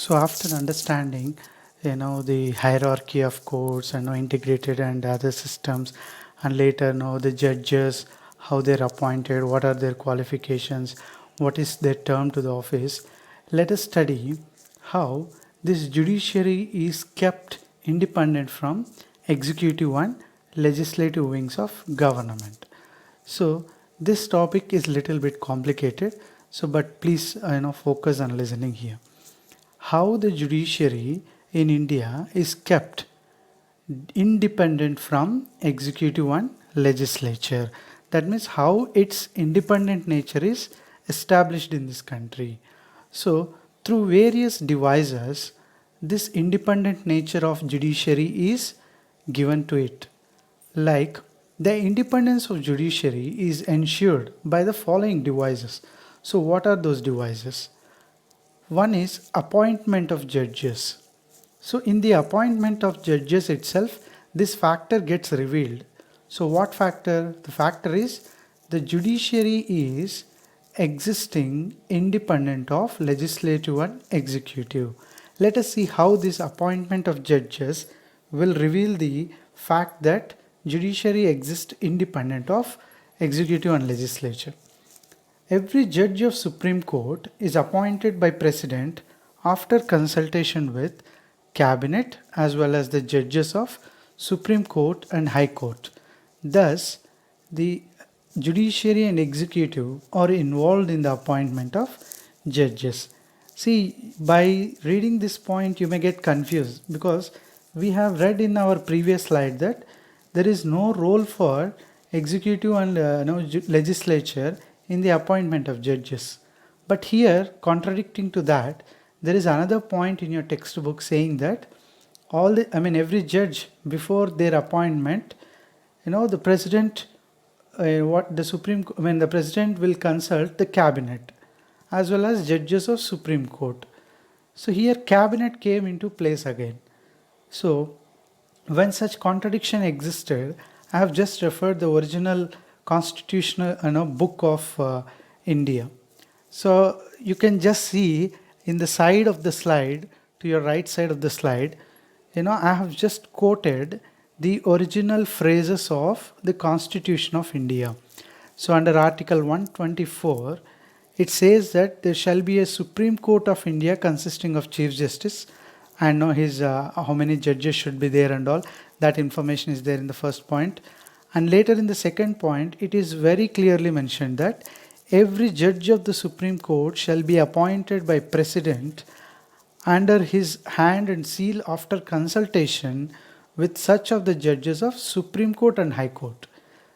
So after understanding, the hierarchy of courts and integrated and other systems, and later know the judges, how they're appointed, what are their qualifications, what is their term to the office. Let us study how this judiciary is kept independent from executive and legislative wings of government. So this topic is little bit complicated. So, but please, focus on listening here. How the judiciary in India is kept independent from executive and legislature. That means how its independent nature is established in this country. So, through various devices, this independent nature of judiciary is given to it. Like the independence of judiciary is ensured by the following devices. So, what are those devices? One is appointment of judges. So in the appointment of judges itself, this factor gets revealed. So what factor? The factor is the judiciary is existing independent of legislative and executive. Let us see how this appointment of judges will reveal the fact that judiciary exists independent of executive and legislature. Every judge of Supreme Court is appointed by President after consultation with Cabinet as well as the judges of Supreme Court and High Court. Thus, the judiciary and executive are involved in the appointment of judges. See, by reading this point, you may get confused because we have read in our previous slide that there is no role for executive and legislature in the appointment of judges. But here, contradicting to that, there is another point in your textbook saying that every judge before their appointment, the president, the president will consult the cabinet as well as judges of Supreme Court. So here, cabinet came into place again. So when such contradiction existed, I have just referred the original constitutional book of India. So you can just see in the side of the slide, to your right side of the slide, I have just quoted the original phrases of the Constitution of India. So under Article 124, it says that there shall be a Supreme Court of India consisting of Chief Justice and his how many judges should be there and all. That information is there in the first point. And later in the second point, it is very clearly mentioned that every judge of the Supreme Court shall be appointed by President under his hand and seal after consultation with such of the judges of Supreme Court and High Court.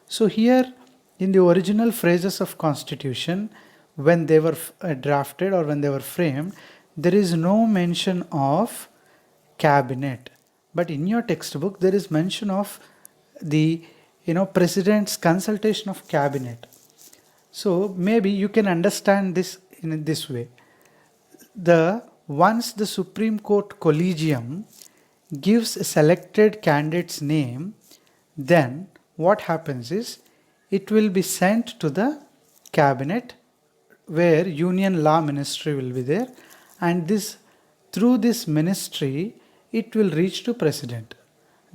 So here in the original phrases of Constitution, when they were drafted or when they were framed, there is no mention of cabinet. But in your textbook, there is mention of the president's consultation of cabinet. So maybe you can understand this in this way. Once the Supreme Court collegium gives a selected candidate's name, then what happens is it will be sent to the cabinet where Union Law Ministry will be there, and through this ministry it will reach to President.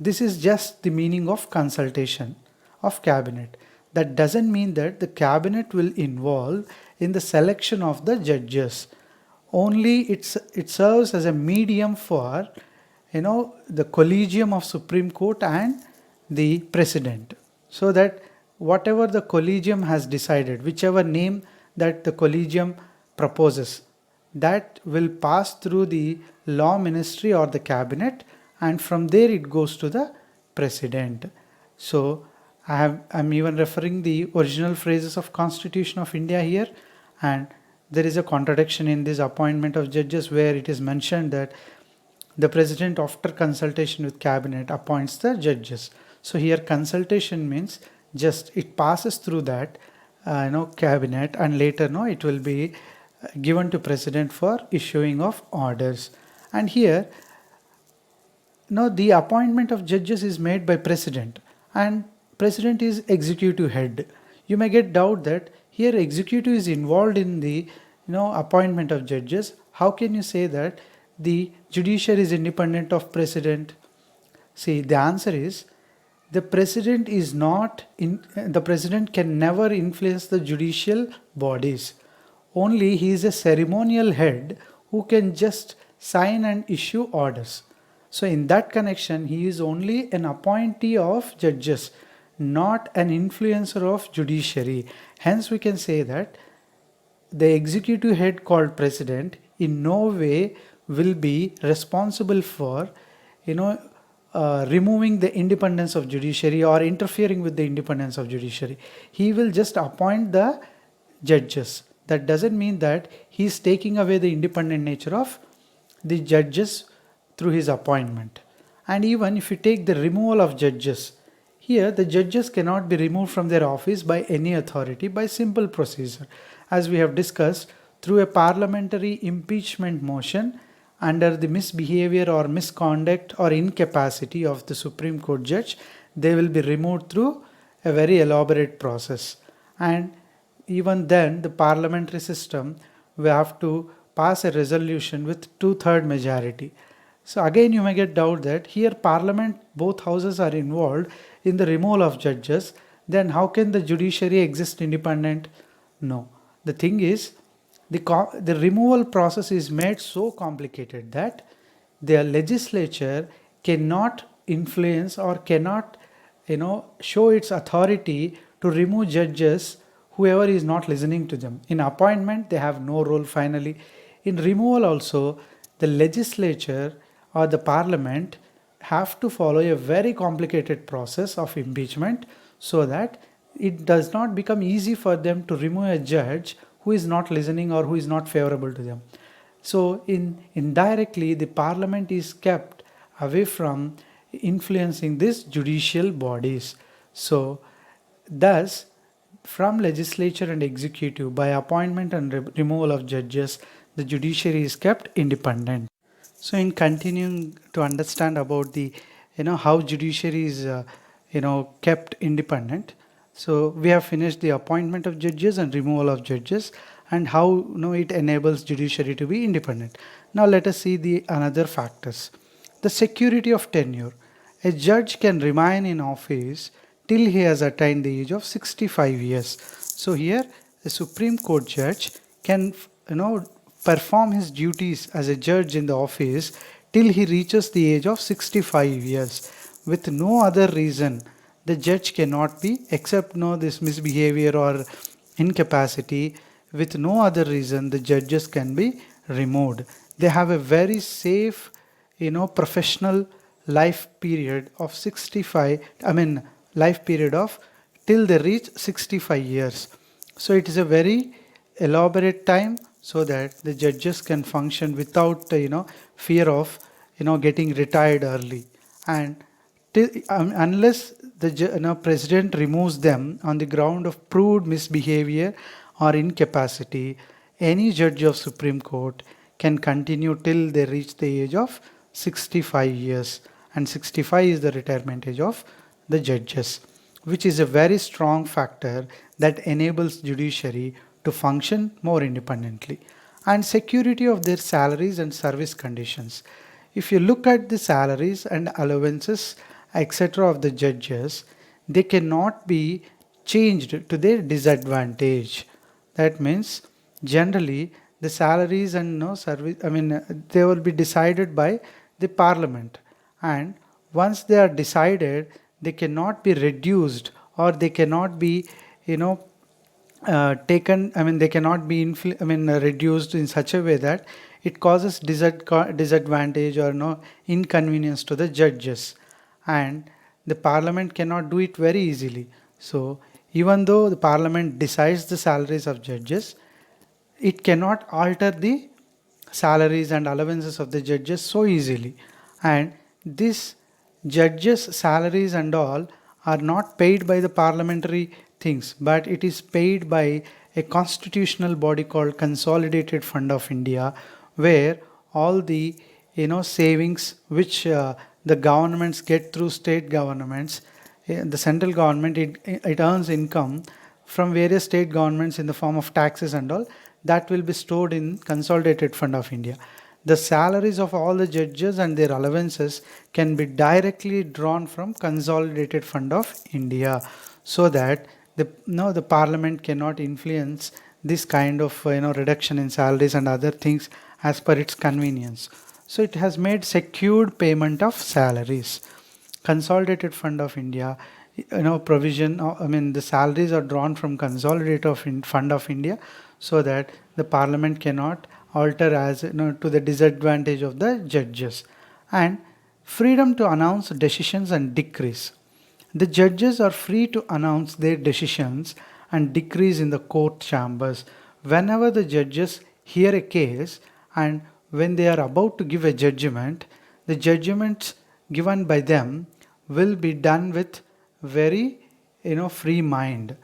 This is just the meaning of consultation of cabinet. That doesn't mean that the cabinet will involve in the selection of the judges. Only it serves as a medium for the collegium of Supreme Court and the President, so that whatever the collegium has decided, whichever name that the collegium proposes, that will pass through the law ministry or the cabinet, and from there it goes to the President. So I'm even referring the original phrases of Constitution of India here, and there is a contradiction in this appointment of judges where it is mentioned that the President after consultation with cabinet appoints the judges. So here consultation means just it passes through that cabinet, and later it will be given to President for issuing of orders. And here the appointment of judges is made by President, and President is executive head. You may get doubt that here executive is involved in the appointment of judges. How can you say that the judiciary is independent of president? See, the answer is the president is not in, the president can never influence the judicial bodies. Only he is a ceremonial head who can just sign and issue orders. So in that connection, he is only an appointee of judges, not an influencer of judiciary. Hence, we can say that the executive head called president in no way will be responsible for, removing the independence of judiciary or interfering with the independence of judiciary. He will just appoint the judges. That doesn't mean that he is taking away the independent nature of the judges through his appointment. And even if you take the removal of judges, here the judges cannot be removed from their office by any authority by simple procedure, as we have discussed, through a parliamentary impeachment motion under the misbehavior or misconduct or incapacity of the Supreme Court judge. They will be removed through a very elaborate process. And even then, the parliamentary system will have to pass a resolution with 2/3 majority. So again, you may get doubt that here parliament, both houses are involved in the removal of judges. Then how can the judiciary exist independent? No. The thing is, the removal process is made so complicated that the legislature cannot influence or cannot, show its authority to remove judges whoever is not listening to them. In appointment, they have no role finally. In removal also, the legislature or the parliament have to follow a very complicated process of impeachment so that it does not become easy for them to remove a judge who is not listening or who is not favorable to them. So indirectly, the parliament is kept away from influencing these judicial bodies. So thus, from legislature and executive, by appointment and removal of judges, the judiciary is kept independent. So in continuing to understand about the, how judiciary is, kept independent. So we have finished the appointment of judges and removal of judges and how, it enables judiciary to be independent. Now let us see the another factors. The security of tenure. A judge can remain in office till he has attained the age of 65 years. So here a Supreme Court judge can, perform his duties as a judge in the office till he reaches the age of 65 years. With no other reason, the judge cannot be, except this misbehavior or incapacity, with no other reason, the judges can be removed. They have a very safe, professional life period of 65, life period of till they reach 65 years. So it is a very elaborate time so that the judges can function without, fear of, getting retired early. And unless the president removes them on the ground of proved misbehavior or incapacity, any judge of Supreme Court can continue till they reach the age of 65 years. And 65 is the retirement age of the judges, which is a very strong factor that enables judiciary to function more independently. And security of their salaries and service conditions. If you look at the salaries and allowances, etc. of the judges, they cannot be changed to their disadvantage. That means generally the salaries and service, they will be decided by the parliament, and once they are decided, they cannot be reduced or they cannot be taken, they cannot be reduced in such a way that it causes disadvantage or inconvenience to the judges, and the parliament cannot do it very easily. So even though the parliament decides the salaries of judges, it cannot alter the salaries and allowances of the judges so easily. And this judges' salaries and all are not paid by the parliamentary things, but it is paid by a constitutional body called Consolidated Fund of India, where all the savings which the governments get through state governments, the central government, it earns income from various state governments in the form of taxes and all, that will be stored in Consolidated Fund of India. the salaries of all the judges and their allowances can be directly drawn from consolidated fund of India, so that the parliament cannot influence this kind of reduction in salaries and other things as per its convenience. So it has made secured payment of salaries. Consolidated fund of India, provision, the salaries are drawn from consolidated fund of India, so that the parliament cannot alter as to the disadvantage of the judges. And freedom to announce decisions and decrees. The judges are free to announce their decisions and decrees in the court chambers whenever the judges hear a case, and when they are about to give a judgment, the judgments given by them will be done with very free mind.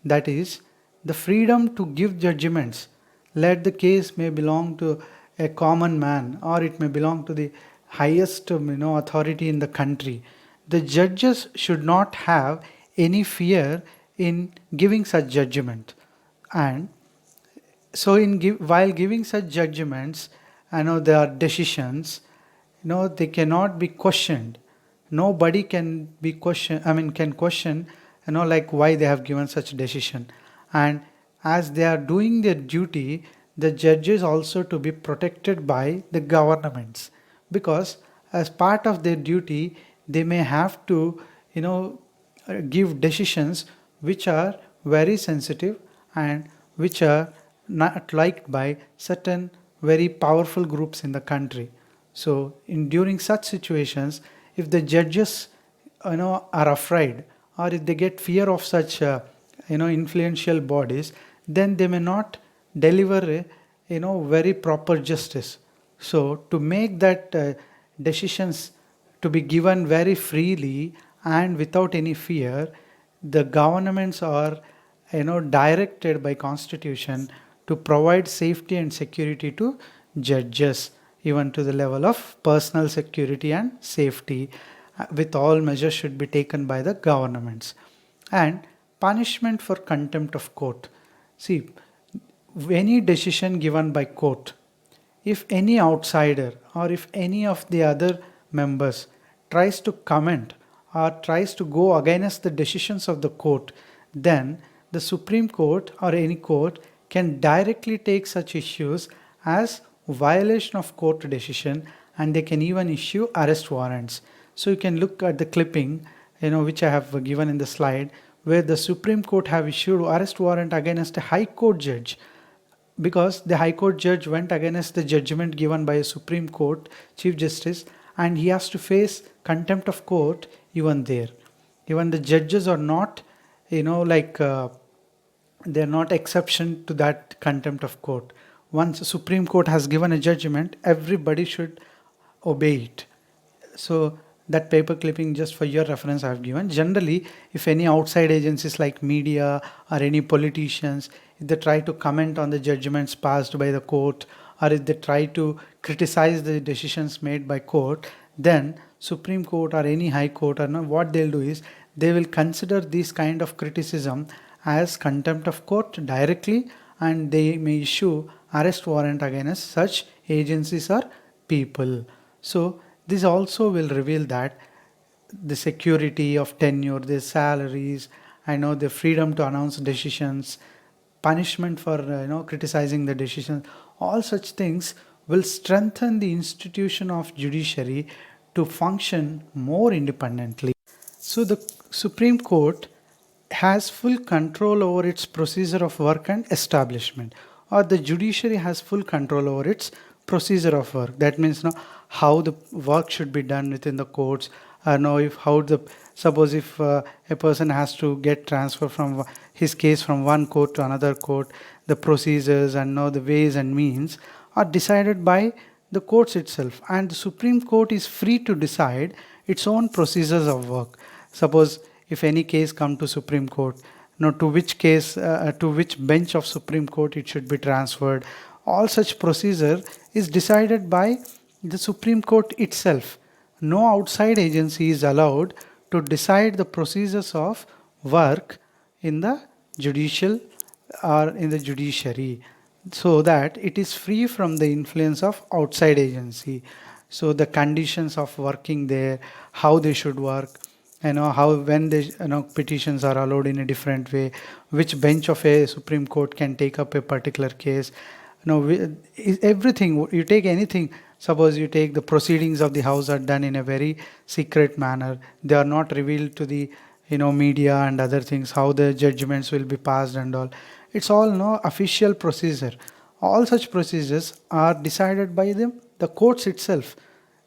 That is, the freedom to give judgments. Let the case may belong to a common man, or it may belong to the highest authority in the country. The judges should not have any fear in giving such judgment. And so while giving such judgments, there are decisions, they cannot be questioned. Nobody can be can question, like why they have given such decision. And as they are doing their duty, the judges also to be protected by the governments, because as part of their duty, they may have to, give decisions which are very sensitive and which are not liked by certain very powerful groups in the country. So during such situations, if the judges are afraid, or if they get fear of such influential bodies, then they may not deliver very proper justice. So to make that decisions to be given very freely and without any fear, the governments are directed by constitution to provide safety and security to judges, even to the level of personal security and safety, with all measures should be taken by the governments. And punishment for contempt of court. See, any decision given by court, if any outsider or if any of the other members tries to comment or tries to go against the decisions of the court, then the Supreme Court or any court can directly take such issues as violation of court decision, and they can even issue arrest warrants. So you can look at the clipping, which I have given in the slide, where the Supreme Court have issued arrest warrant against a High Court judge, because the High Court judge went against the judgment given by a Supreme Court Chief Justice, and he has to face contempt of court even there. Even the judges are not, they're not exception to that contempt of court. Once the Supreme Court has given a judgment, everybody should obey it. So that paper clipping, just for your reference, I have given. Generally, if any outside agencies like media or any politicians, if they try to comment on the judgments passed by the court, or if they try to criticize the decisions made by court, then Supreme Court or any High Court, or what they'll do is they will consider this kind of criticism as contempt of court directly, and they may issue arrest warrant against such agencies or people. So this also will reveal that the security of tenure, the salaries, the freedom to announce decisions, punishment for criticizing the decisions, all such things will strengthen the institution of judiciary to function more independently. So the Supreme Court has full control over its procedure of work and establishment, or the judiciary has full control over its procedure of work. That means how the work should be done within the courts. Suppose if a person has to get transfer from his case from one court to another court, the procedures and the ways and means are decided by the courts itself, and the Supreme Court is free to decide its own procedures of work. Suppose if any case come to Supreme Court, to which bench of Supreme Court it should be transferred, all such procedure is decided by the Supreme Court itself. No outside agency is allowed to decide the procedures of work in the judicial or in the judiciary. so that it is free from the influence of outside agency. So the conditions of working there, how they should work, how when they petitions are allowed in a different way, which bench of a Supreme Court can take up a particular case, everything. You take anything, suppose you take the proceedings of the house are done in a very secret manner, they are not revealed to the media and other things, how the judgments will be passed and all. It's all no official procedure. All such procedures are decided by the courts itself.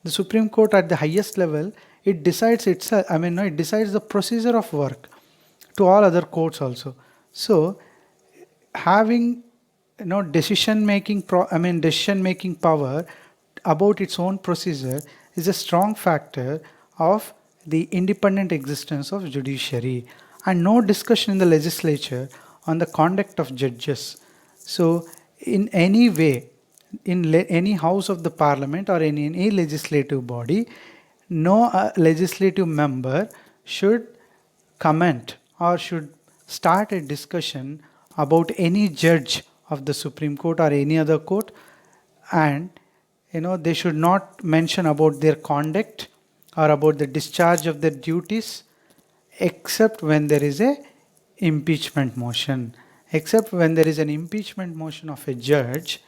The Supreme Court at the highest level, it decides itself. I mean, no, it decides the procedure of work to all other courts also. So having decision making power about its own procedure is a strong factor of the independent existence of judiciary, and no discussion in the legislature on the conduct of judges. So in any way, in any house of the parliament or in any legislative body, no legislative member should comment or should start a discussion about any judge of the Supreme Court or any other court, and they should not mention about their conduct or about the discharge of their duties, except when there is a impeachment motion. Except when there is an impeachment motion of a judge,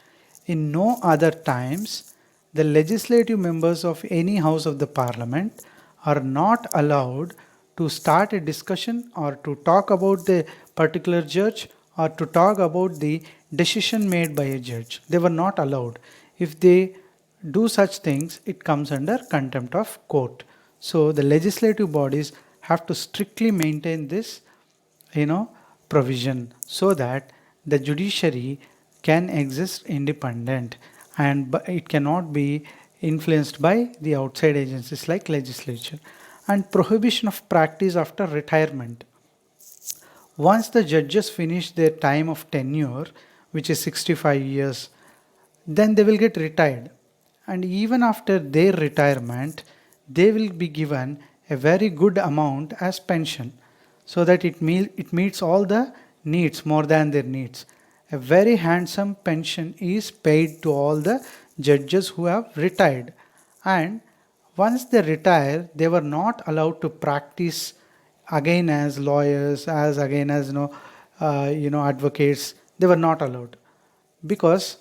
in no other times the legislative members of any house of the parliament are not allowed to start a discussion or to talk about the particular judge or to talk about the decision made by a judge. They were not allowed. If they do such things, it comes under contempt of court. So the legislative bodies have to strictly maintain this provision, so that the judiciary can exist independent and it cannot be influenced by the outside agencies like legislature. And prohibition of practice after retirement. Once the judges finish their time of tenure, which is 65 years, then they will get retired. And even after their retirement, they will be given a very good amount as pension, so that it meets all the needs more than their needs. A very handsome pension is paid to all the judges who have retired. And once they retire, they were not allowed to practice again as lawyers, as again as advocates. They were not allowed, because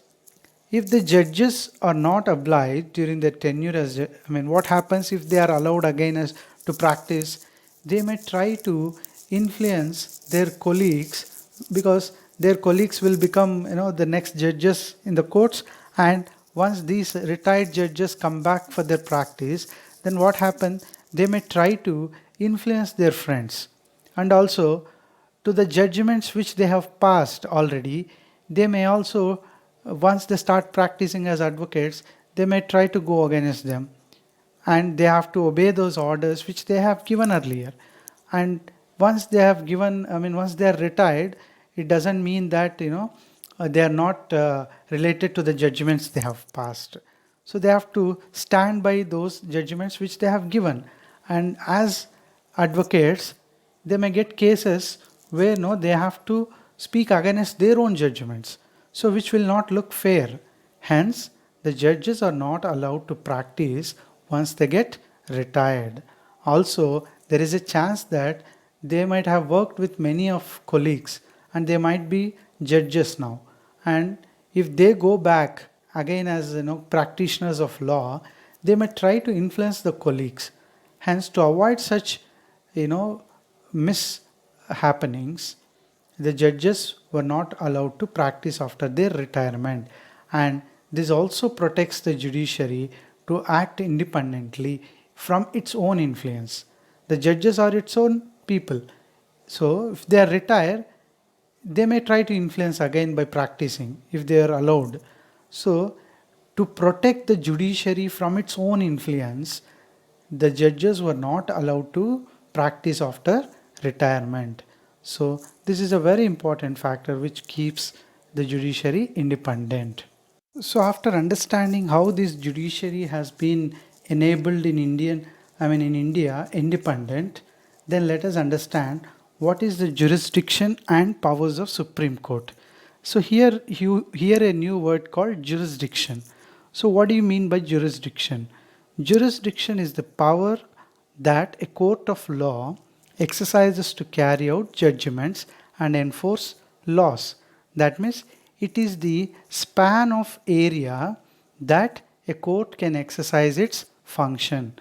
if the judges are not obliged during their tenure as, what happens if they are allowed again as to practice? They may try to influence their colleagues, because their colleagues will become, the next judges in the courts. And once these retired judges come back for their practice, then what happens? They may try to influence their friends, and also to the judgments which they have passed already. They may also, once they start practicing as advocates, they may try to go against them, and they have to obey those orders which they have given earlier. And once they have given, once they are retired, it doesn't mean that they are not related to the judgments they have passed. So they have to stand by those judgments which they have given. And as advocates, they may get cases where they have to speak against their own judgments, so which will not look fair. Hence, the judges are not allowed to practice once they get retired. Also, there is a chance that they might have worked with many of colleagues and they might be judges now. And if they go back again as practitioners of law, they may try to influence the colleagues. Hence, to avoid such mishappenings, the judges were not allowed to practice after their retirement. And this also protects the judiciary to act independently from its own influence. The judges are its own people. So if they are retired, they may try to influence again by practicing if they are allowed. So to protect the judiciary from its own influence, the judges were not allowed to practice after retirement. So this is a very important factor which keeps the judiciary independent. So after understanding how this judiciary has been enabled in India independent, then let us understand what is the jurisdiction and powers of Supreme Court. So here you hear a new word called jurisdiction. So what do you mean by jurisdiction? Jurisdiction is the power that a court of law exercises to carry out judgments and enforce laws. That means it is the span of area that a court can exercise its function.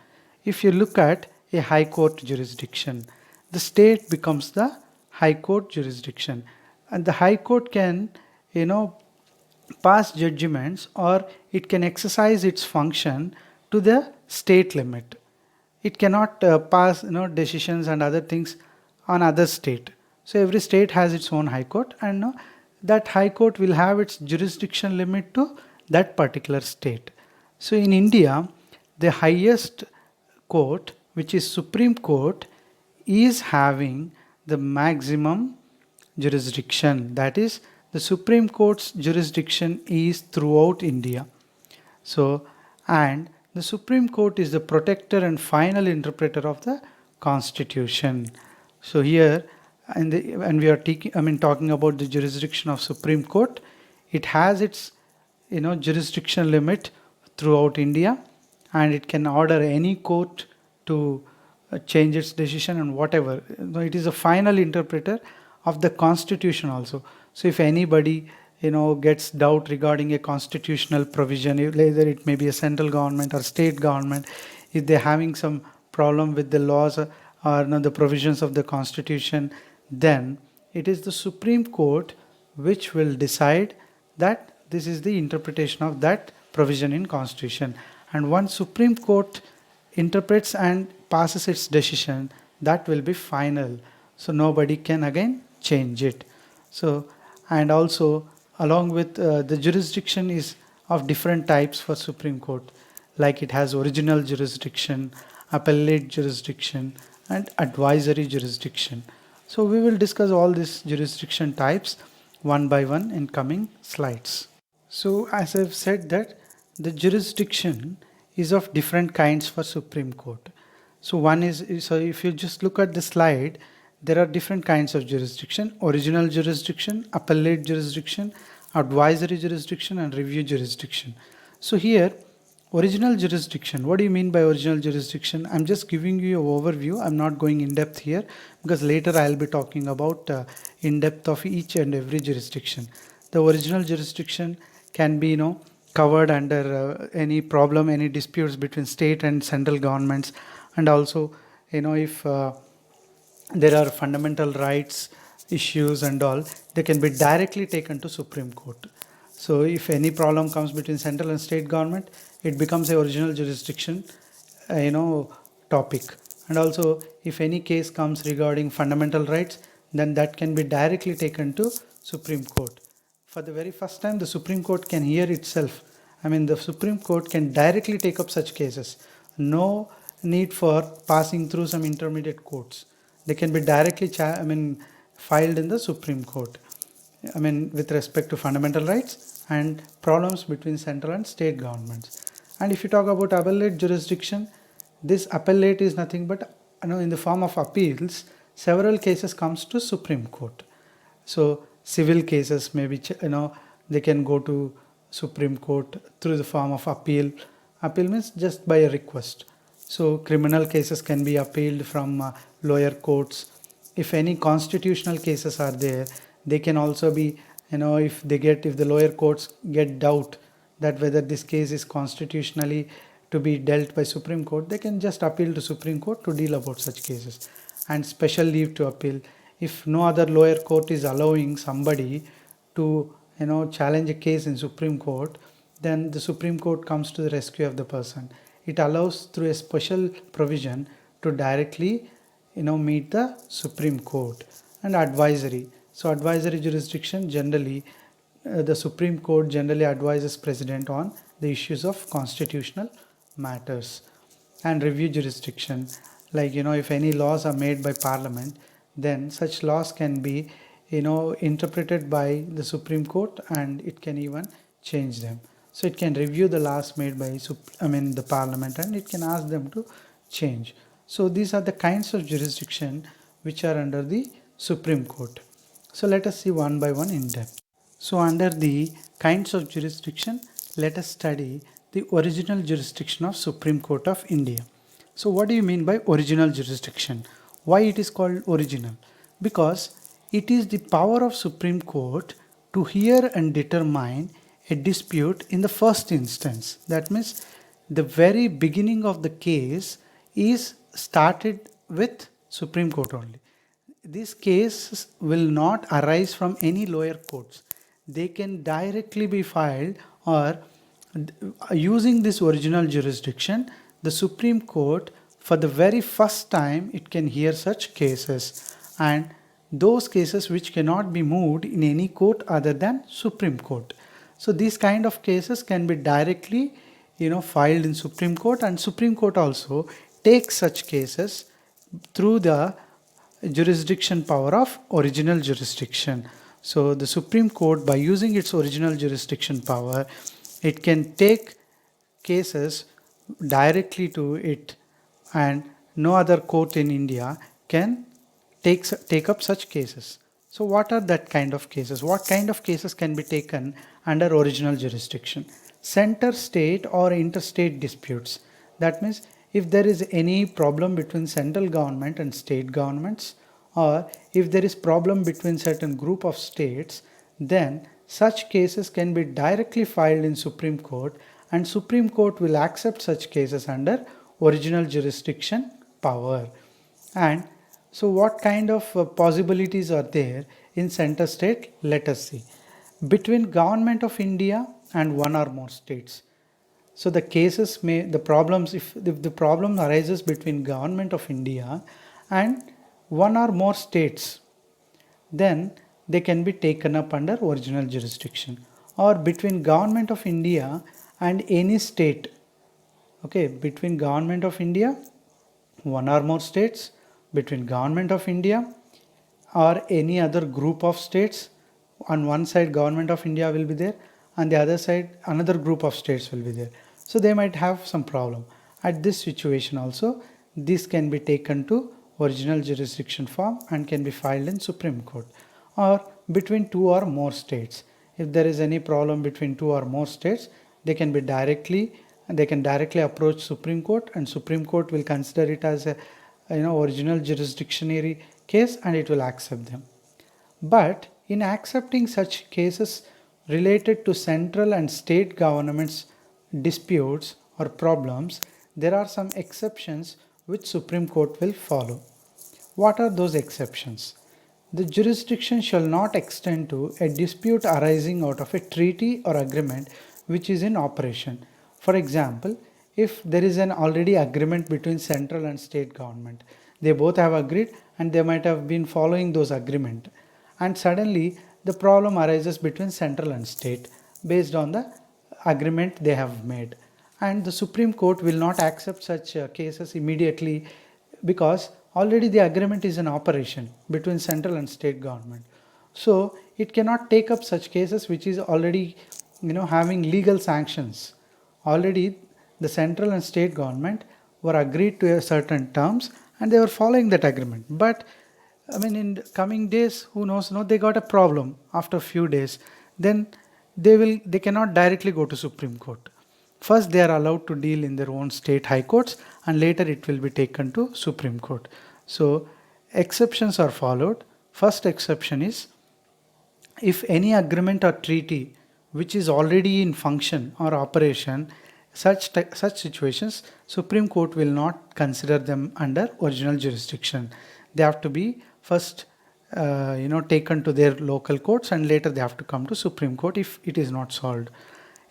If you look at a high court jurisdiction, the state becomes the high court jurisdiction, and the high court can, you know, pass judgments, or it can exercise its function to the state limit. It cannot pass, decisions and other things on other state. So every state has its own high court, and that high court will have its jurisdiction limit to that particular state. So in India, the highest court, which is Supreme Court, is having the maximum jurisdiction. That is, the Supreme Court's jurisdiction is throughout India. So, and the Supreme Court is the protector and final interpreter of the Constitution. So here, and we are talking about the jurisdiction of Supreme Court. It has its, jurisdiction limit throughout India, and it can order any court to change its decision and whatever. It is a final interpreter of the Constitution also. So if anybody gets doubt regarding a constitutional provision, either it may be a central government or state government, if they're having some problem with the laws or the provisions of the Constitution, then it is the Supreme Court which will decide that this is the interpretation of that provision in Constitution. And once Supreme Court interprets and passes its decision, that will be final. So nobody can again change it. So, and also along with the jurisdiction is of different types for Supreme Court, like it has original jurisdiction, appellate jurisdiction, and advisory jurisdiction. So we will discuss all these jurisdiction types one by one in coming slides. So as I've said that the jurisdiction is of different kinds for Supreme Court. So one is, so if you just look at the slide, there are different kinds of jurisdiction: original jurisdiction, appellate jurisdiction, advisory jurisdiction, and review jurisdiction. So here, original jurisdiction, what do you mean by original jurisdiction? I'm just giving you an overview. I'm not going in depth here, because later I'll be talking about in depth of each and every jurisdiction. The original jurisdiction can be covered under any problem, any disputes between state and central governments, and also if there are fundamental rights issues and all, they can be directly taken to Supreme Court. So if any problem comes between central and state government, it becomes a original jurisdiction topic. And also if any case comes regarding fundamental rights, then that can be directly taken to Supreme Court. For the very first time, the Supreme Court can hear itself. The Supreme Court can directly take up such cases. No need for passing through some intermediate courts. They can be directly filed in the Supreme Court, with respect to fundamental rights and problems between central and state governments. And if you talk about appellate jurisdiction, this appellate is nothing but in the form of appeals. Several cases comes to Supreme Court. So civil cases maybe they can go to Supreme Court through the form of appeal. Appeal means just by a request. So criminal cases can be appealed from lower courts. If any constitutional cases are there, they can also be, if the lower courts get doubt that whether this case is constitutionally to be dealt by Supreme Court, they can just appeal to Supreme Court to deal about such cases. And special leave to appeal. If no other lower court is allowing somebody to challenge a case in Supreme Court, then the Supreme Court comes to the rescue of the person. It allows through a special provision to directly meet the Supreme Court. And advisory. So advisory jurisdiction, generally the Supreme Court generally advises President on the issues of constitutional matters. And review jurisdiction, like if any laws are made by Parliament, then such laws can be interpreted by the Supreme Court, and it can even change them. So it can review the laws made by the Parliament, and it can ask them to change. So these are the kinds of jurisdiction which are under the Supreme Court. So let us see one by one in depth. So under the kinds of jurisdiction, let us study the original jurisdiction of Supreme Court of India. So what do you mean by original jurisdiction? Why it is called original? Because it is the power of Supreme Court to hear and determine a dispute in the first instance. That means the very beginning of the case is started with Supreme Court only. These cases will not arise from any lower courts. They can directly be filed, or using this original jurisdiction, the Supreme Court for the very first time it can hear such cases, and those cases which cannot be moved in any court other than Supreme Court. So these kind of cases can be directly filed in Supreme Court, and Supreme Court also takes such cases through the jurisdiction power of original jurisdiction. So the Supreme Court, by using its original jurisdiction power, it can take cases directly to it, and no other court in India can take up such cases. So what are that kind of cases? What kind of cases can be taken under original jurisdiction? Center state or interstate disputes. That means if there is any problem between central government and state governments, or if there is problem between certain group of states, then such cases can be directly filed in Supreme Court, and Supreme Court will accept such cases under original jurisdiction power. And so what kind of possibilities are there in center state? Let us see. Between Government of India and one or more states. So the cases the problems, if the problem arises between Government of India and one or more states, then they can be taken up under original jurisdiction. Or between Government of India and any state. Okay, between Government of India, one or more states, between Government of India or any other group of states. On one side Government of India will be there, on the other side another group of states will be there. So they might have some problem. At this situation also, this can be taken to original jurisdiction form and can be filed in Supreme Court. Or between two or more states. If there is any problem between two or more states, they can directly approach Supreme Court, and Supreme Court will consider it as a original jurisdictionary case, and it will accept them. But in accepting such cases related to central and state governments disputes or problems, there are some exceptions which Supreme Court will follow. What are those exceptions? The jurisdiction shall not extend to a dispute arising out of a treaty or agreement which is in operation. For example, if there is an already agreement between central and state government, they both have agreed and they might have been following those agreement, and suddenly the problem arises between central and state based on the agreement they have made, and the Supreme Court will not accept such cases immediately, because already the agreement is in operation between central and state government. So it cannot take up such cases which is already having legal sanctions. Already the central and state government were agreed to a certain terms and they were following that agreement. But in coming days, who knows, they got a problem after a few days, then they cannot directly go to Supreme Court. First they are allowed to deal in their own state high courts, and later it will be taken to Supreme Court. So exceptions are followed. First exception is, if any agreement or treaty which is already in function or operation, such situations, Supreme Court will not consider them under original jurisdiction. They have to be first taken to their local courts, and later they have to come to Supreme Court if it is not solved.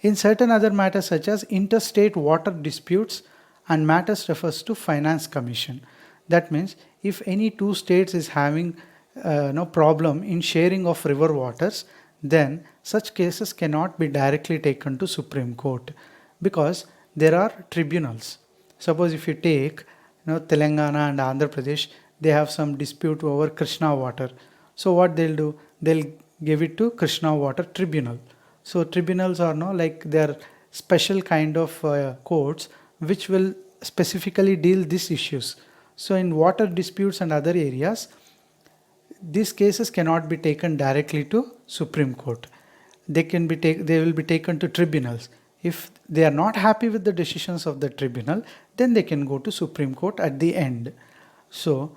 In certain other matters such as interstate water disputes and matters refers to Finance Commission. That means if any two states is having no problem in sharing of river waters, then such cases cannot be directly taken to Supreme Court, because there are tribunals. Suppose if you take Telangana and Andhra Pradesh, they have some dispute over Krishna water. So what they'll do, they'll give it to Krishna Water Tribunal. So tribunals are they're special kind of courts which will specifically deal these issues. So in water disputes and other areas, these cases cannot be taken directly to Supreme Court. they will be taken to tribunals. If they are not happy with the decisions of the tribunal, then they can go to Supreme Court at the end. So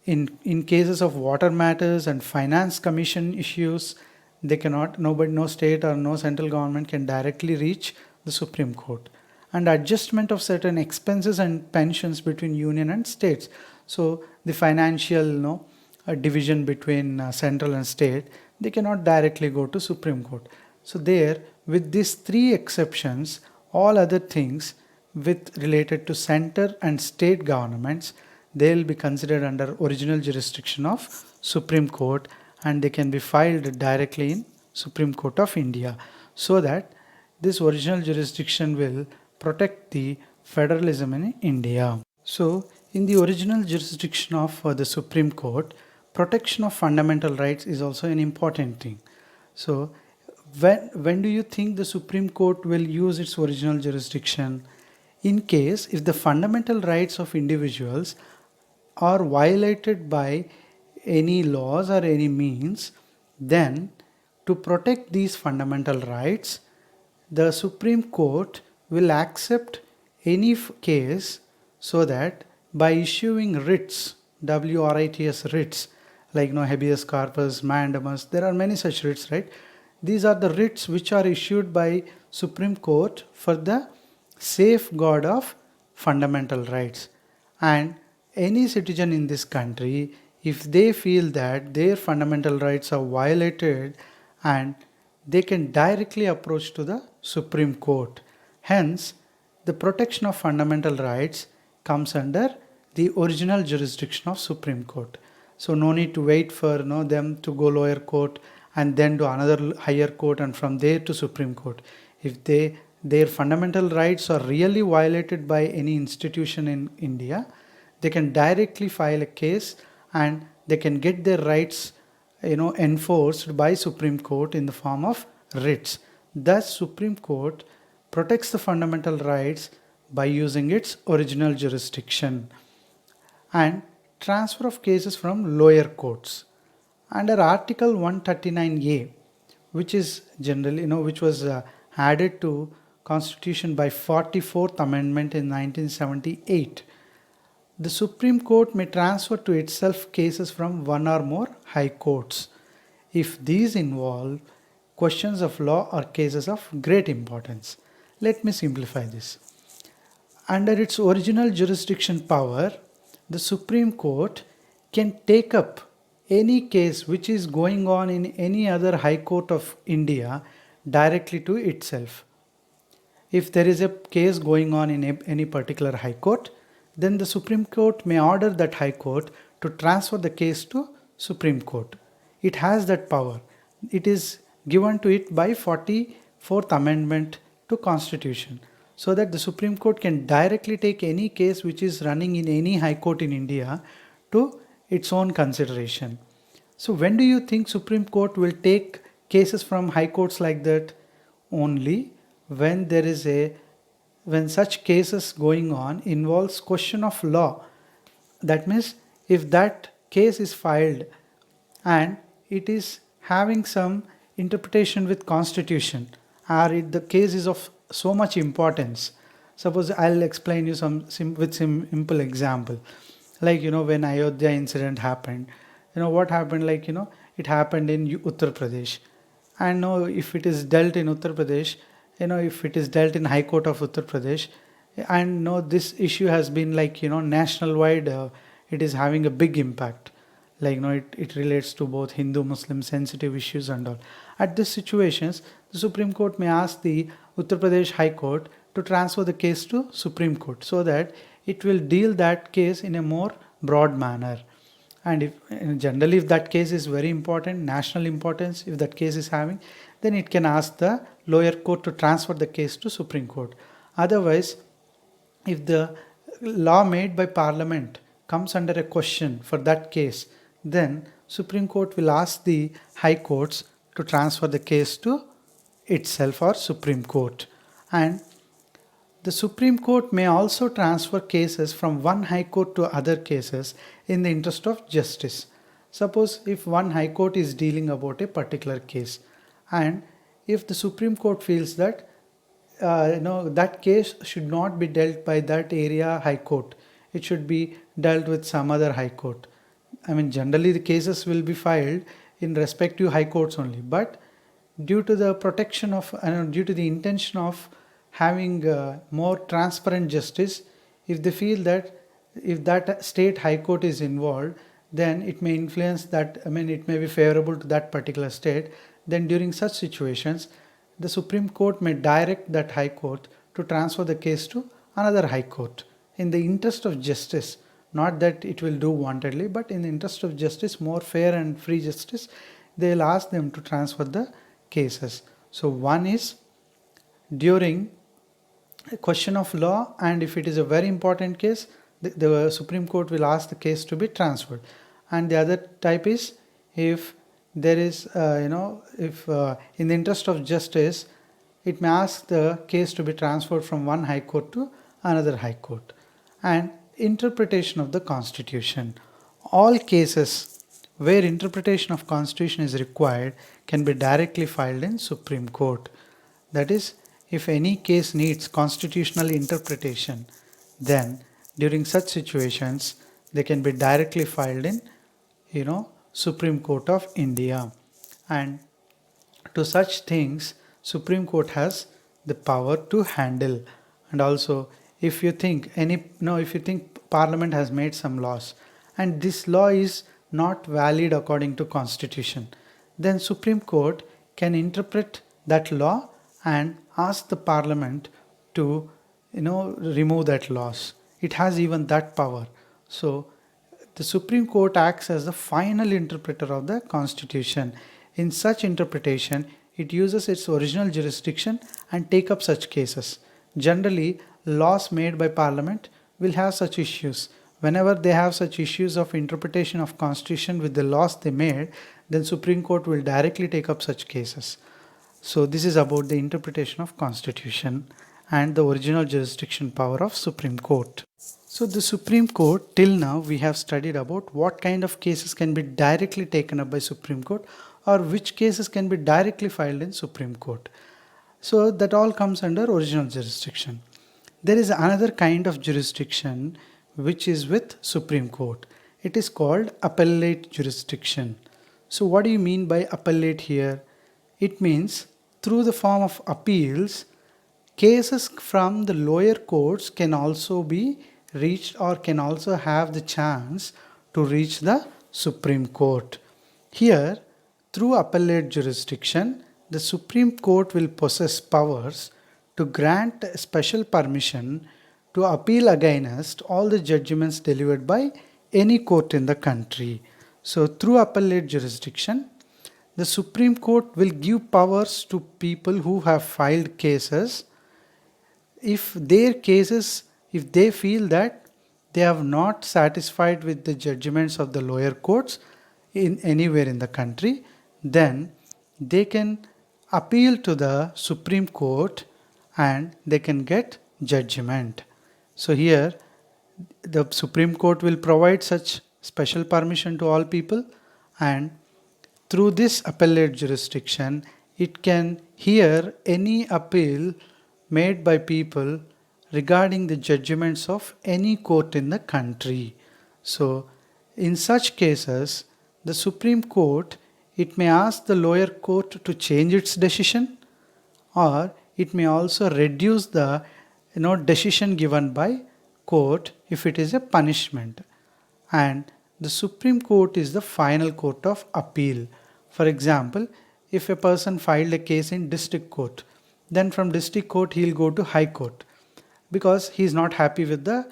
in cases of water matters and finance commission issues, they cannot, nobody, no state or no central government can directly reach the Supreme Court. And adjustment of certain expenses and pensions between union and states. So the financial division between central and state, they cannot directly go to Supreme Court. So there, with these three exceptions, all other things with related to center and state governments, they will be considered under original jurisdiction of Supreme Court, and they can be filed directly in Supreme Court of India, so that this original jurisdiction will protect the federalism in India. So in the original jurisdiction of the Supreme Court, protection of fundamental rights is also an important thing. So when do you think the Supreme Court will use its original jurisdiction? In case if the fundamental rights of individuals are violated by any laws or any means, then to protect these fundamental rights, the Supreme Court will accept any case, so that by issuing writs, WRITS writs, like habeas corpus, mandamus, there are many such writs, right? These are the writs which are issued by Supreme Court for the safeguard of fundamental rights. And any citizen in this country, if they feel that their fundamental rights are violated, and they can directly approach to the Supreme Court. Hence, the protection of fundamental rights comes under the original jurisdiction of Supreme Court. So no need to wait for them to go lower court and then to another higher court and from there to Supreme Court. If their fundamental rights are really violated by any institution in India, they can directly file a case and they can get their rights enforced by Supreme Court in the form of writs. Thus Supreme Court protects the fundamental rights by using its original jurisdiction. And transfer of cases from lower courts under Article 139A, which is generally which was added to Constitution by 44th Amendment in 1978. The Supreme Court may transfer to itself cases from one or more high courts if these involve questions of law or cases of great importance. Let me simplify this. Under its original jurisdiction power, the Supreme Court can take up any case which is going on in any other high court of India directly to itself. If there is a case going on in any particular high court, then the Supreme Court may order that high court to transfer the case to Supreme Court. It has that power. It is given to it by 44th Amendment to Constitution, so that the Supreme Court can directly take any case which is running in any high court in India to its own consideration. So when do you think Supreme Court will take cases from high courts like that? Only when when such cases going on involves question of law. That means if that case is filed and it is having some interpretation with Constitution, or the case is of so much importance. Suppose I'll explain you with some simple example. Like when Ayodhya incident happened, what happened, it happened in Uttar Pradesh. And if it is dealt in Uttar Pradesh, if it is dealt in High Court of Uttar Pradesh, and this issue has been national wide, it is having a big impact. It relates to both Hindu Muslim sensitive issues and all. At these situations, the Supreme Court may ask the Uttar Pradesh High Court to transfer the case to Supreme Court, so that it will deal that case in a more broad manner. And generally if that case is very important, national importance, if that case is having, then it can ask the lower court to transfer the case to Supreme Court. Otherwise, if the law made by Parliament comes under a question for that case, then Supreme Court will ask the high courts to transfer the case to itself or Supreme Court. And the Supreme Court may also transfer cases from one high court to other cases in the interest of justice. Suppose if one high court is dealing about a particular case, and if the Supreme Court feels that that case should not be dealt by that area high court, it should be dealt with some other high court. I mean, generally the cases will be filed in respective high courts only, but due to the protection of due to the intention of having more transparent justice, if they feel that if that state high court is involved, then it may influence that, I mean, it may be favorable to that particular state, then during such situations the Supreme Court may direct that high court to transfer the case to another high court in the interest of justice. Not that it will do wantedly, but in the interest of justice, more fair and free justice, they will ask them to transfer the cases. So one is during a question of law, and if it is a very important case, the Supreme Court will ask the case to be transferred. And the other type is if there is, if in the interest of justice, it may ask the case to be transferred from one high court to another high court. And interpretation of the Constitution. All cases where interpretation of Constitution is required can be directly filed in Supreme Court. That is, if any case needs constitutional interpretation, then during such situations they can be directly filed in Supreme Court of India. And to such things Supreme Court has the power to handle. And also, if you think Parliament has made some laws and this law is not valid according to Constitution, then Supreme Court can interpret that law and ask the Parliament to remove that laws. It has even that power. So the Supreme Court acts as the final interpreter of the Constitution. In such interpretation, it uses its original jurisdiction and take up such cases. Generally, laws made by Parliament will have such issues. Whenever they have such issues of interpretation of Constitution with the laws they made, then Supreme Court will directly take up such cases. So this is about the interpretation of Constitution and the original jurisdiction power of Supreme Court. So the Supreme Court, till now we have studied about what kind of cases can be directly taken up by Supreme Court or which cases can be directly filed in Supreme Court. So that all comes under original jurisdiction. There is another kind of jurisdiction which is with Supreme Court. It is called appellate jurisdiction. So what do you mean by appellate here? It means through the form of appeals, cases from the lower courts can also be reached or can also have the chance to reach the Supreme Court. Here, through appellate jurisdiction, the Supreme Court will possess powers to grant special permission to appeal against all the judgments delivered by any court in the country. So through appellate jurisdiction, the Supreme Court will give powers to people who have filed cases if they feel that they have not satisfied with the judgments of the lower courts in anywhere in the country, then they can appeal to the Supreme Court and they can get judgment. So here the Supreme Court will provide such special permission to all people, and through this appellate jurisdiction it can hear any appeal made by people regarding the judgments of any court in the country. So in such cases, the Supreme Court, it may ask the lower court to change its decision, or it may also reduce the decision given by court if it is a punishment. And the Supreme Court is the final court of appeal. For example, if a person filed a case in district court, then from district court he will go to high court because he is not happy with the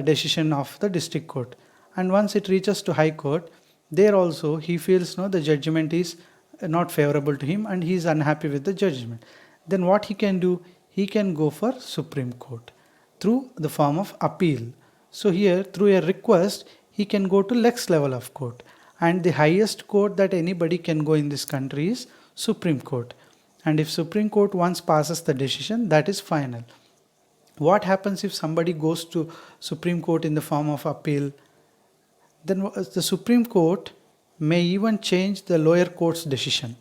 decision of the district court. And once it reaches to high court, there also he feels the judgment is not favorable to him and he is unhappy with the judgment. Then what he can do? He can go for Supreme Court through the form of appeal. So here, through a request, he can go to next level of court. And the highest court that anybody can go in this country is Supreme Court. And if Supreme Court once passes the decision, that is final. What happens if somebody goes to Supreme Court in the form of appeal? Then the Supreme Court may even change the lower court's decision.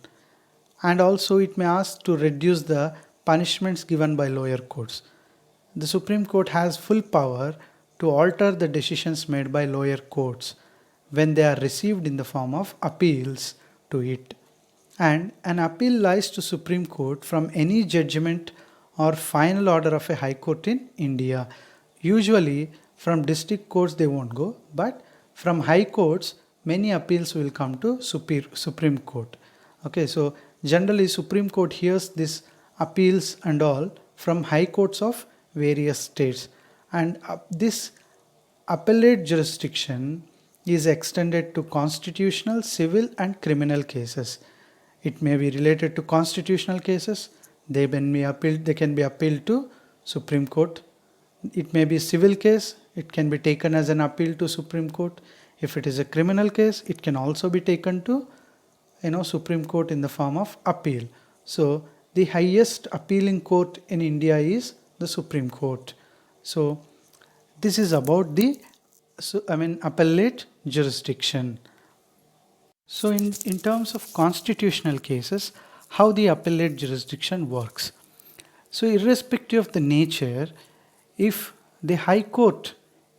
and also it may ask to reduce the punishments given by lower courts. The Supreme Court has full power to alter the decisions made by lower courts when they are received in the form of appeals to it. And an appeal lies to Supreme Court from any judgment or final order of a high court in India. Usually from district courts they won't go, but from high courts many appeals will come to Supreme Court. Okay, so generally Supreme Court hears this appeals and all from high courts of various states, and this appellate jurisdiction is extended to constitutional, civil and criminal cases. It may be related to constitutional cases. They can be appealed to Supreme Court. It may be a civil case. It can be taken as an appeal to Supreme Court. If it is a criminal case, it can also be taken to Supreme Court in the form of appeal. So the highest appealing court in India is the Supreme Court. So this is about the appellate jurisdiction. So in terms of constitutional cases, how the appellate jurisdiction works. So irrespective of the nature, if the High Court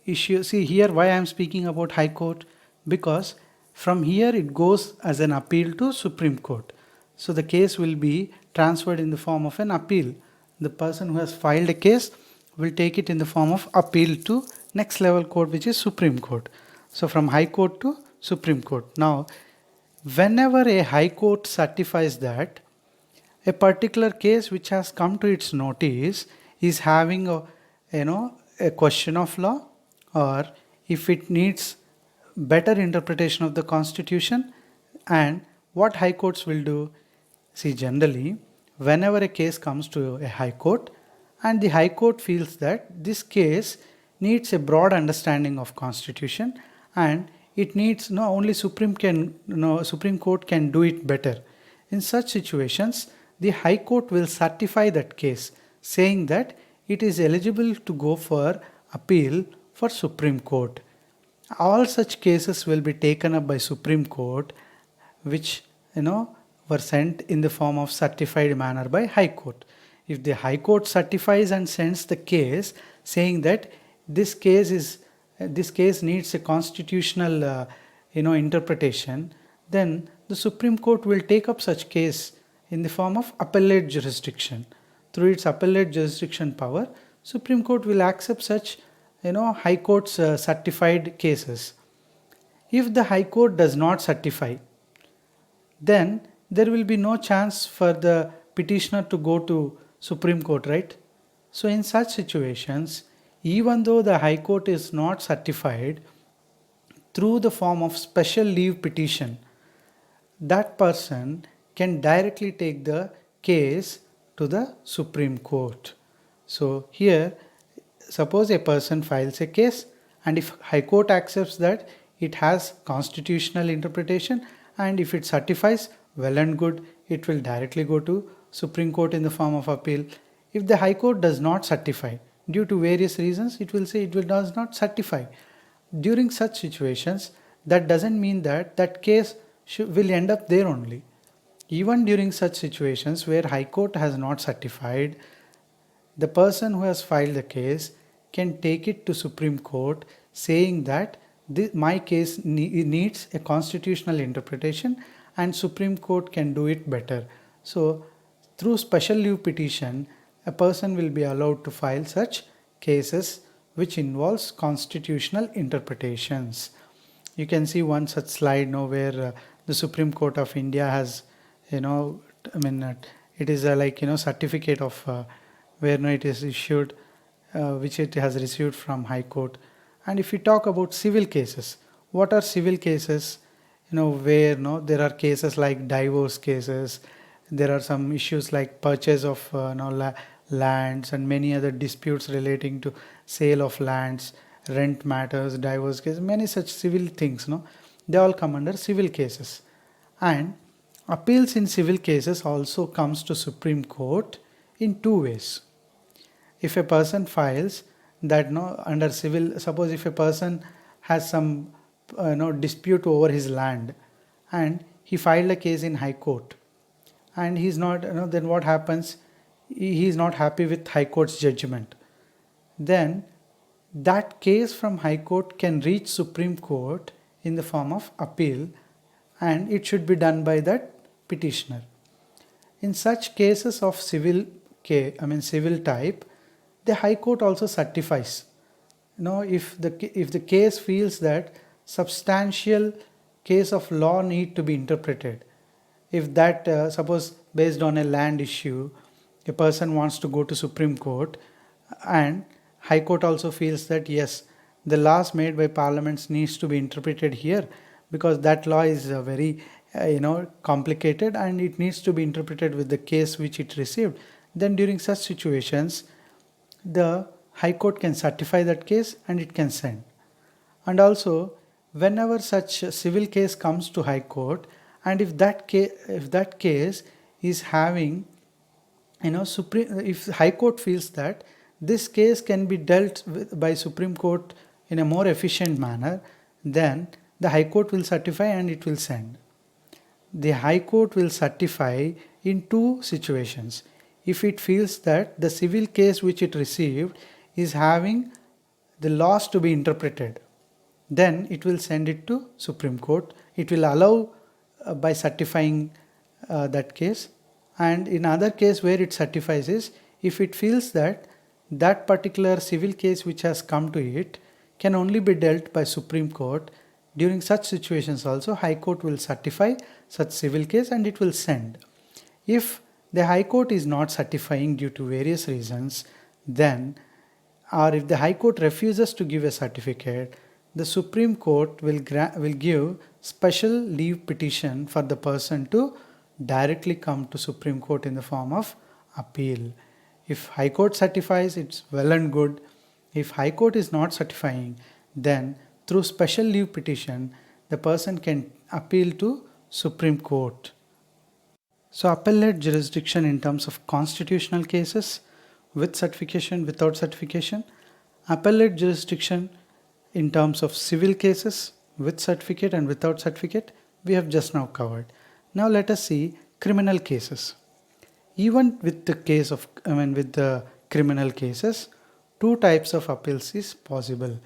issue, see here why I am speaking about High Court, because from here it goes as an appeal to Supreme Court. So the case will be transferred in the form of an appeal. The person who has filed a case will take it in the form of appeal to next level court, which is Supreme Court. So from High Court to Supreme Court. Now, whenever a High Court certifies that a particular case which has come to its notice is having a question of law, or if it needs better interpretation of the Constitution, and what High Courts will do, see generally whenever a case comes to a High Court and the High Court feels that this case needs a broad understanding of Constitution and it needs only Supreme Court can do it better. In such situations, the High Court will certify that case, saying that it is eligible to go for appeal for Supreme Court. All such cases will be taken up by Supreme Court, which were sent in the form of certified manner by High Court. If the High Court certifies and sends the case saying that this case needs a constitutional interpretation, then the Supreme Court will take up such case in the form of appellate jurisdiction. Through its appellate jurisdiction power, Supreme Court will accept such High Court's certified cases. If the High Court does not certify, then there will be no chance for the petitioner to go to Supreme Court, right? So in such situations, even though the High Court is not certified, through the form of special leave petition, that person can directly take the case to the Supreme Court. So here, suppose a person files a case, and if High Court accepts that it has constitutional interpretation, and if it certifies, well and good, it will directly go to Supreme Court in the form of appeal. If the High Court does not certify, due to various reasons, it will say it does not certify. During such situations, that doesn't mean that that case will end up there only. Even during such situations where High Court has not certified, the person who has filed the case can take it to Supreme Court saying that my case needs a constitutional interpretation and Supreme Court can do it better. So through special leave petition, a person will be allowed to file such cases which involves constitutional interpretations. You can see one such slide now where the Supreme Court of India has, it is a certificate of where it is issued, which it has received from High Court. And if we talk about civil cases, what are civil cases? Where there are cases like divorce cases, there are some issues like purchase of lands and many other disputes relating to sale of lands, rent matters, divorce cases, many such civil things, they all come under civil cases. And appeals in civil cases also comes to Supreme Court in two ways. If a person files that under civil, suppose if a person has some dispute over his land and he filed a case in High Court, and he's not, then what happens? He is not happy with High Court's judgment. Then that case from High Court can reach Supreme Court in the form of appeal, and it should be done by that petitioner. In such cases of civil type, the High Court also certifies. If the case feels that substantial case of law need to be interpreted, if that suppose based on a land issue, a person wants to go to Supreme Court, and High Court also feels that yes, the laws made by parliaments needs to be interpreted here, because that law is very complicated, and it needs to be interpreted with the case which it received. Then during such situations, the High Court can certify that case and it can send. And also, whenever such a civil case comes to High Court, and if that case is having, if High Court feels that this case can be dealt with by Supreme Court in a more efficient manner, then the High Court will certify and it will send. The High Court will certify in two situations. If it feels that the civil case which it received is having the laws to be interpreted, then it will send it to Supreme Court. It will allow by certifying that case. And in other case where it certifies is, if it feels that that particular civil case which has come to it can only be dealt by Supreme Court, during such situations also High Court will certify such civil case and it will send. If the High Court is not certifying due to various reasons, then, or if the High Court refuses to give a certificate, the Supreme Court will give special leave petition for the person to directly come to Supreme Court in the form of appeal. If High Court certifies, it's well and good. If High Court is not certifying, then through special leave petition, the person can appeal to Supreme Court. So appellate jurisdiction in terms of constitutional cases, with certification, without certification. Appellate jurisdiction in terms of civil cases, with certificate and without certificate, we have just now covered. Now let us see criminal cases. Even with the case of, with the criminal cases, two types of appeals is possible.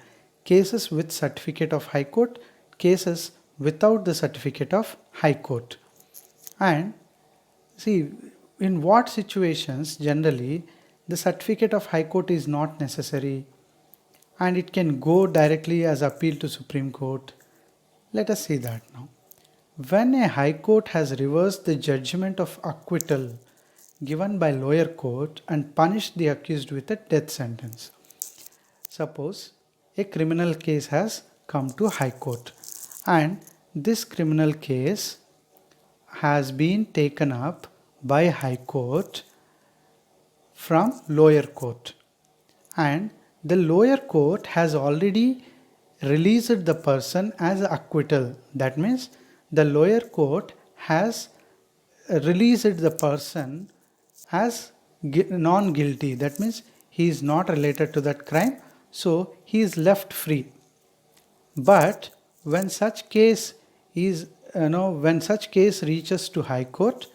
Cases with certificate of High Court, cases without the certificate of High Court. And see, in what situations generally the certificate of High Court is not necessary and it can go directly as appeal to Supreme Court. Let us see that now. When a High Court has reversed the judgment of acquittal given by lower court and punished the accused with a death sentence. Suppose a criminal case has come to High Court and this criminal case has been taken up by High Court from lower court, and the lower court has already released the person as acquittal. That means the lower court has released the person as non-guilty. That means he is not related to that crime, so he is left free. But when such case is when such case reaches to High Court,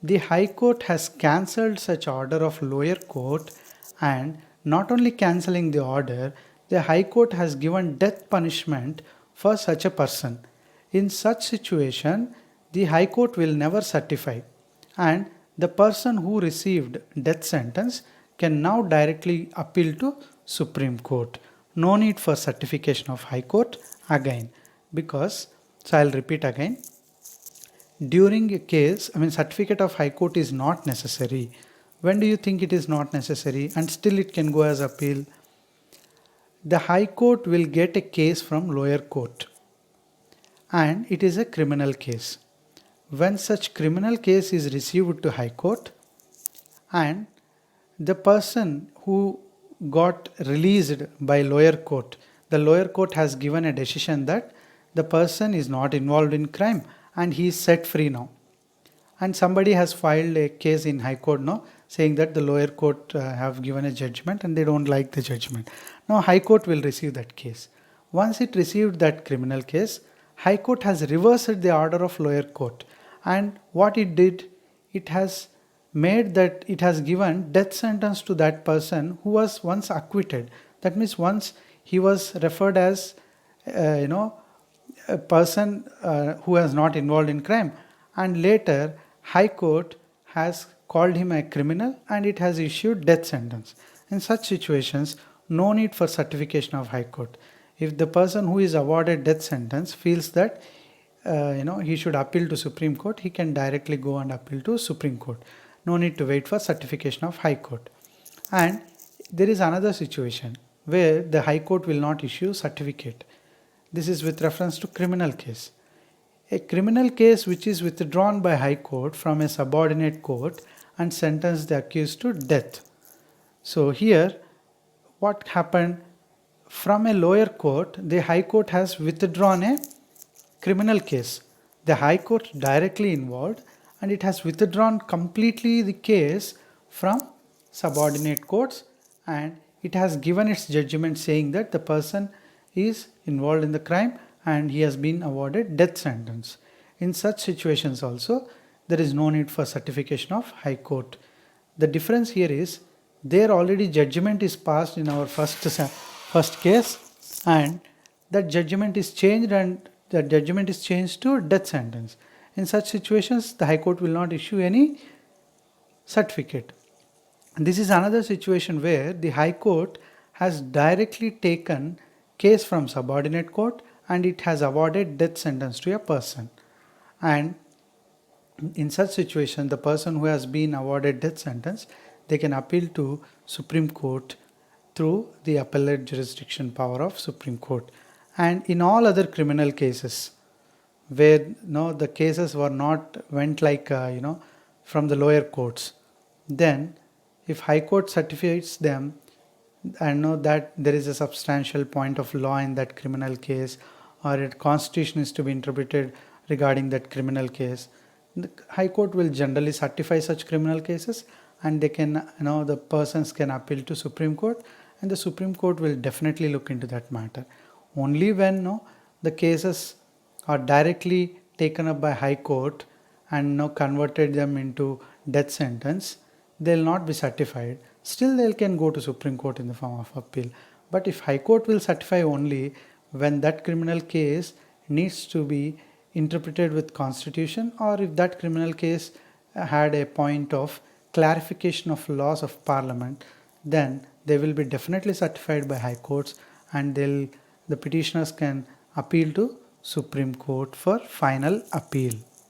the High Court has cancelled such order of lower court, and not only cancelling the order, the High Court has given death punishment for such a person. In such situation, the High Court will never certify, and the person who received death sentence can now directly appeal to Supreme Court. No need for certification of High Court again, because, so I'll repeat again, during a case, certificate of High Court is not necessary. When do you think it is not necessary and still it can go as appeal? The High Court will get a case from lower court and it is a criminal case. When such criminal case is received to High Court and the person who got released by lower court, the lower court has given a decision that the person is not involved in crime and he is set free now. And somebody has filed a case in High Court now saying that the lower court have given a judgment and they don't like the judgment. Now High Court will receive that case. Once it received that criminal case, High Court has reversed the order of lower court. And what it did, it has made that it has given death sentence to that person who was once acquitted. That means once he was referred as a person who was not involved in crime, and later High Court has called him a criminal and it has issued death sentence. In such situations, no need for certification of High Court. If the person who is awarded death sentence feels that he should appeal to Supreme Court, he can directly go and appeal to Supreme Court. No need to wait for certification of High Court. And there is another situation where the High Court will not issue certificate. This is with reference to criminal case. A criminal case which is withdrawn by High Court from a subordinate court and sentenced the accused to death. So here, what happened? From a lower court, the High Court has withdrawn a criminal case. The High Court directly involved, and it has withdrawn completely the case from subordinate courts, and it has given its judgment saying that the person is involved in the crime and he has been awarded death sentence. In such situations also, there is no need for certification of High Court. The difference here is there already judgment is passed in our first case, and that judgment is changed, and the judgment is changed to death sentence. In such situations, the High Court will not issue any certificate. And this is another situation where the High Court has directly taken case from subordinate court and it has awarded death sentence to a person. And in such situation, the person who has been awarded death sentence, they can appeal to Supreme Court through the appellate jurisdiction power of Supreme Court. And in all other criminal cases where the cases were not went like from the lower courts, then if High Court certifies them and know that there is a substantial point of law in that criminal case, or a constitution is to be interpreted regarding that criminal case, the High Court will generally certify such criminal cases, and they can the persons can appeal to Supreme Court, and the Supreme Court will definitely look into that matter. Only when the cases are directly taken up by High Court and converted them into death sentence, they will not be certified. Still they can go to Supreme Court in the form of appeal. But if High Court will certify only when that criminal case needs to be interpreted with constitution, or if that criminal case had a point of clarification of laws of parliament, then they will be definitely certified by High Courts, and the petitioners can appeal to Supreme Court for final appeal.